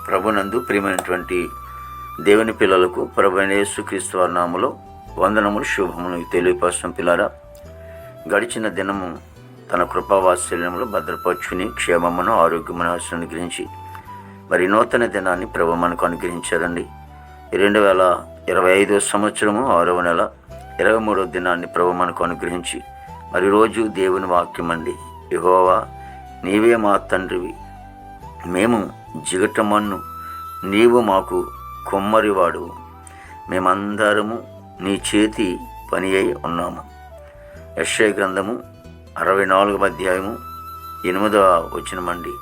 ప్రభునందు ప్రియమైనటువంటి దేవుని పిల్లలకు ప్రభువైన యేసుక్రీస్తు వారి నామములో వందనములు శుభములు తెలియపరచడం. పిల్లరా, గడిచిన దినము తన కృపావాత్సల్యములు భద్రపరుచుకుని క్షేమమును ఆరోగ్యమును అనుగ్రహించి మరి నూతన దినాన్ని ప్రభు మనకు అనుగ్రహించారండి. 2025 సంవత్సరము 6వ నెల 23వ దినాన్ని ప్రభు మనకు అనుగ్రహించి మరి రోజు దేవుని వాక్యం అండి. యెహోవా నీవే మా తండ్రివి, మేము జిగటమన్ను, నీవు మాకు కుమ్మరివాడు, మేమందరము నీ చేతి పని అయి ఉన్నాము. యెషయా గ్రంథము 64వ అధ్యాయము 8వ వచనమండి.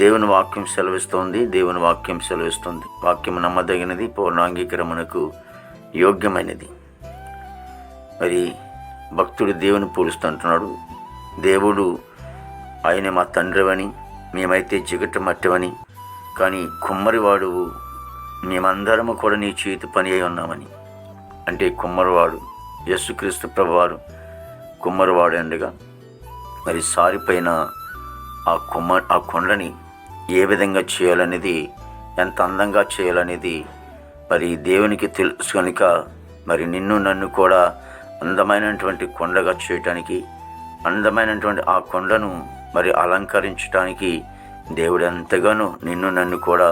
దేవుని వాక్యం సెలవిస్తుంది. వాక్యం నమ్మదగినది, పూర్ణాంగీకరమునకు యోగ్యమైనది. మరి భక్తుడు దేవుని పోలుస్తుంటున్నాడు. దేవుడు ఆయన మా తండ్రివని, మేమైతే జిగట మట్టివని, కానీ కుమ్మరివాడు మేమందరము కూడా నీ చేతి పని అయి ఉన్నామని. అంటే కుమ్మరివాడు యేసుక్రీస్తు ప్రభువారు కుమ్మరివాడు అండగా మరి సారిపోయిన ఆ కొండని ఏ విధంగా చేయాలనేది, ఎంత అందంగా చేయాలనేది మరి దేవునికి తెలుసు కనుక మరి నిన్ను నన్ను కూడా అందమైనటువంటి కొండగా చేయటానికి, అందమైనటువంటి ఆ కొండను మరి అలంకరించడానికి దేవుడు ఎంతగానో నిన్ను నన్ను కూడా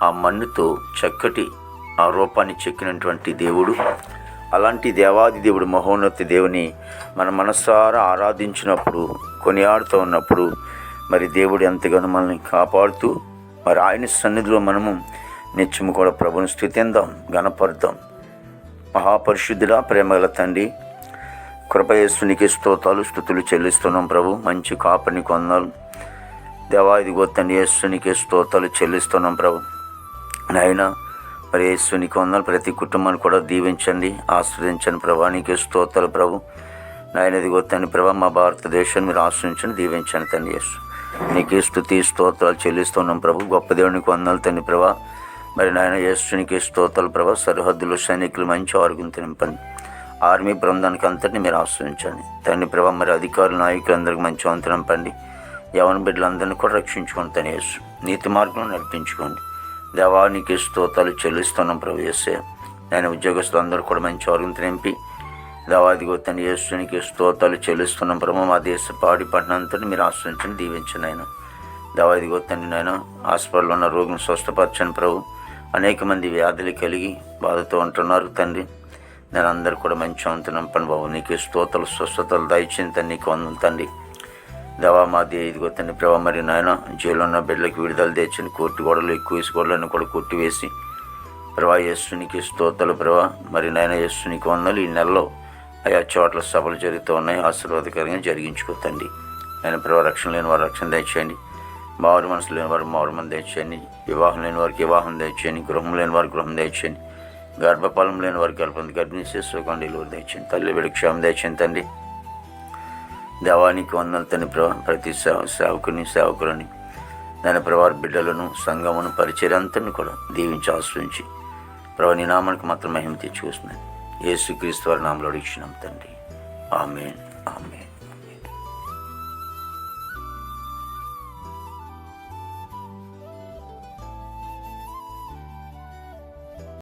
ఆ మన్నుతో చక్కటి ఆ రూపాన్ని చెక్కినటువంటి దేవుడు. అలాంటి దేవాది దేవుడు, మహోన్నత దేవుని మన మనసారా ఆరాధించినప్పుడు, కొనియాడుతూ ఉన్నప్పుడు మరి దేవుడు ఎంతగానో మనల్ని కాపాడుతూ మరి ఆయన సన్నిధిలో మనము నిత్యము కూడా ప్రభుని స్తుతిందాం, గణపరుద్దాం. మహాపరిశుద్ధుడా, ప్రేమగల తండ్రి, కృపయేసునికి స్తుతులు చెల్లిస్తున్నాం ప్రభు. మంచి కాపరిని కొందాలు దేవా, ఇదిగో తండ్రి యేసునికి స్తోత్రాలు చెల్లిస్తున్నాం ప్రభు. నాయన మరి యేసునికి వందలు, ప్రతి కుటుంబాన్ని కూడా దీవించండి, ఆశ్రదించండి ప్రభా. నీకే స్తోత్రాలు ప్రభు. నాయన ఇదిగో తండ్రి ప్రభా, మా భారతదేశాన్ని మీరు ఆశ్రయించండి, దీవించండి తండ్రి యేసు. నీకే స్తుతి స్తోత్రాలు చెల్లిస్తున్నాం ప్రభు. గొప్ప దేవునికి వందలు తండ్రి ప్రభా. మరి నాయన యేసునికి స్తోత్రాలు ప్రభా. సరిహద్దులు సైనికులు మంచి ఆరోగ్యం నింపండి. ఆర్మీ బృందానికి అంతటిని మీరు ఆశ్రయించండి తండ్రి ప్రభా. మరి అధికారులు, నాయకులందరికీ మంచి వంతు నింపండి. యవన బిడ్డలందరినీ కూడా రక్షించుకోండి తండ్రి యేసు. నీతి మార్గంలో నడిపించుకోండి దేవా. నీకు స్తోత్రాలు చెల్లిస్తున్నాం ప్రభు యేసయ్య. నేను ఉద్యోగస్తులందరూ కూడా మంచి ఆరోగ్యం నింపి దేవా, ఇదిగో తండ్రి యేసు నీకు స్తోత్రాలు చెల్లిస్తున్నాం ప్రభు. మా దేశ పాడి పట్టణంతో మీరు ఆశ్రయించండి, దీవించండి ఆయన దేవా. ఇదిగో తండ్రి నాయన హాస్పిటల్లో ఉన్న రోగిని స్వస్థపరచండి ప్రభు. అనేక మంది వ్యాధులు కలిగి బాధతో ఉంటున్నారు తండ్రి. నేను అందరూ కూడా మంచి వంతు నింపండి బాబు. నీకు స్తోత్రాలు, స్వస్థతలు దయచేయండి తండ్రి. నీకు వందలు తండ్రి దేవా. మాది ఇదిగో తండ్రి ప్రభా. మరి నాయన జైల్లో ఉన్న బిడ్డలకు విడుదల తెచ్చండి. కోర్టు గోడలు, ఎక్కువ గోడలను కూడా కొట్టివేసి ప్రభా యేసునికి స్తోత్రాలు ప్రభా. మరి నాయన యేసునికి వందలు. ఈ నెలలో ఆయా చోట్ల సభలు జరుగుతూ ఉన్నాయి, ఆశీర్వాదకరంగా జరిగించుకో తండ్రి. ఆయన ప్రభా, రక్షణ లేని వారు రక్షణ దయచేయండి, మారు మనసు లేని వారు మారు మనసు దయచేయండి, వివాహం లేని వారికి వివాహం దయచేయండి, గృహం లేని వారికి గృహం దయచేయండి, గర్భఫలం లేని వారికి గర్భిణీ చేసుకోండి, డెలివరీ దయచేయండి తల్లి, బిడ్డ క్షేమం దయచేయండి తండ్రి. దేవానికి వందలు తండ్రి ప్రభా. ప్రతి సేవకులని దాని ప్రభావ బిడ్డలను, సంఘమును, పరిచర్యంతని కూడా దీవించి ఆశ్రయించి ప్రభా నీ నామానికి మాత్రం మహిమ తెచ్చుకొస్తున్నాను. యేసుక్రీస్తు వారి నామములో అడిగినాం తండ్రి. ఆమేన్, ఆమేన్.